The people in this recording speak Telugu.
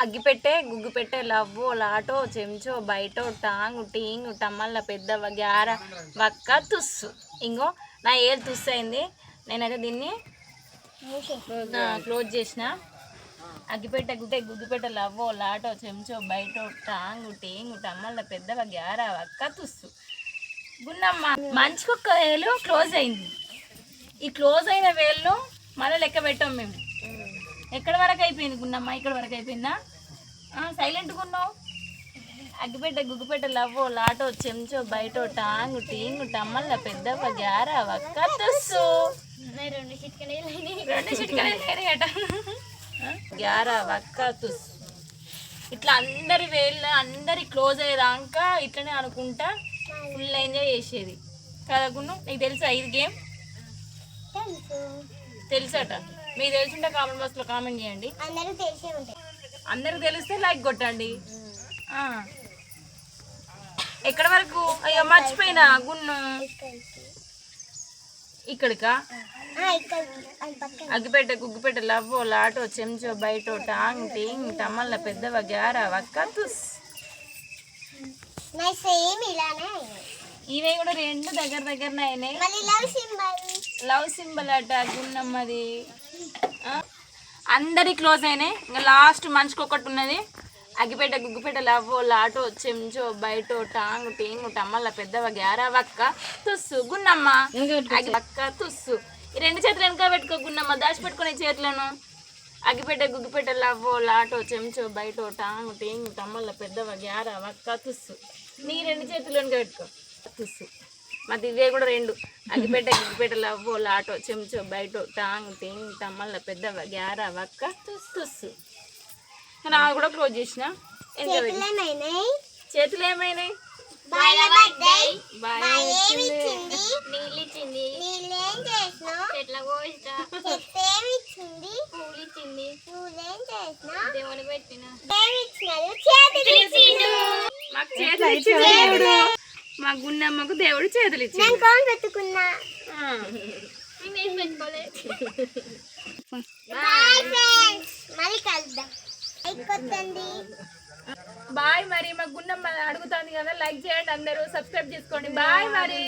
అగ్గిపెట్టే గుగ్గుపెట్టే లవ్వో లాటో చెంచో బయటో టాంగు టీంగు టమ్మల్ల పెద్దవ గ్యార వక్క తుస్సు. ఇంకో నా ఏలు తుస్సు అయింది. నేనైతే దీన్ని క్లోజ్ చేసిన. అగ్గిపెట్టే గుగ్గుపెట్టే లవ్వో లాటో చెంచో బయటో టాంగు టీంగు టమ్మల్ల పెద్దవ గ్యార వక్క తుస్సు. గున్నమ్మ మంచికొక్క వేలు క్లోజ్ అయింది. ఈ క్లోజ్ అయిన వేళ్ళు మళ్ళీ లెక్క పెట్టాం మేము. ఎక్కడి వరకు అయిపోయింది గున్నమ్మ? ఇక్కడ వరకు అయిపోయిందా? సైలెంట్గా ఉన్నావు. అగ్గిపెట్ట గుగ్గుపెట్ట లవ్వో లాటో చెంచో బయటో టాంగు టీంగు టమ్మల్ల పెద్దవ గ్యార వక్క తుస్సు. రెండు చిటికనేట గ్యార వక్క తుస్సు. ఇట్లా అందరి వేళ్ళు అందరి క్లోజ్ అయ్యేదాకా ఇట్లనే అనుకుంటా ఫుల్ ఎంజాయ్ చేసేది కదా గున్ను. నీకు తెలుసా ఇది గేమ్? తెలుసట. మీకు తెలుసుంటే కామెంట్ బాక్స్లో కామెంట్ చేయండి. అందరికి తెలిస్తే లైక్ కొట్టండి. ఎక్కడి వరకు? అయ్యో మర్చిపోయినా గున్ను. ఇక్కడికా? అగ్గిపెట్ట గుగ్గుపెట్ట లవ్వో లాటో చెంచో బయటో టాంగ్ టీంగ్ టమ్మల్ల పెద్దవ గ్యార వక్క తుస్. ఇవి కూడా రెండు దగ్గరనే అయినాయి. లవ్ సింబల్ అట గున్నమ్మది. అందరి క్లోజ్ అయినాయి. ఇంకా లాస్ట్ మనిషికి ఒకటి ఉన్నది. అగ్గిపెట్ట గుగ్గుపెట్ట లవ్వో లాటో చెంచో బయటో టాంగు టీంగు టమ్మల్ల పెద్దవ గ్యార వక్క తుస్సు. గున్నమ్మ వక్క తుస్సు. ఈ రెండు చేతులు వెనక పెట్టుకో గున్నమ్మ, దాచిపెట్టుకునే చేతులను. అగ్గిపెట్ట గుగ్గుపెట్ట లవ్వో లాటో చెంచో బయటో టాంగు టీంగు టమ్మల్ల పెద్దవ గ్యార వక్క తుస్సు. నీ రెండు చేతులు వెనక పెట్టుకో తుస్సు. మా దివ్య కూడా రెండు. అగ్గిపెట్ట గుగ్గిపెట్ట లవ్వో లాటో చెంచో బయటో టాంగ్ టీంగ్ టమ్మల్ల పెద్దవ గ్యార వక్క తుస్సు. నా కూడా క్లోజ్ చేసిన. చేతులు ఏమైనాయి? మా గున్నమ్మకు దేవుడు చేతులు ఇచ్చాడు. బాయ్. మరి మా గున్నమ్మ అడుగుతుంది కదా, లైక్ చేయండి అందరూ, సబ్స్క్రైబ్ చేసుకోండి. బాయ్ మరి.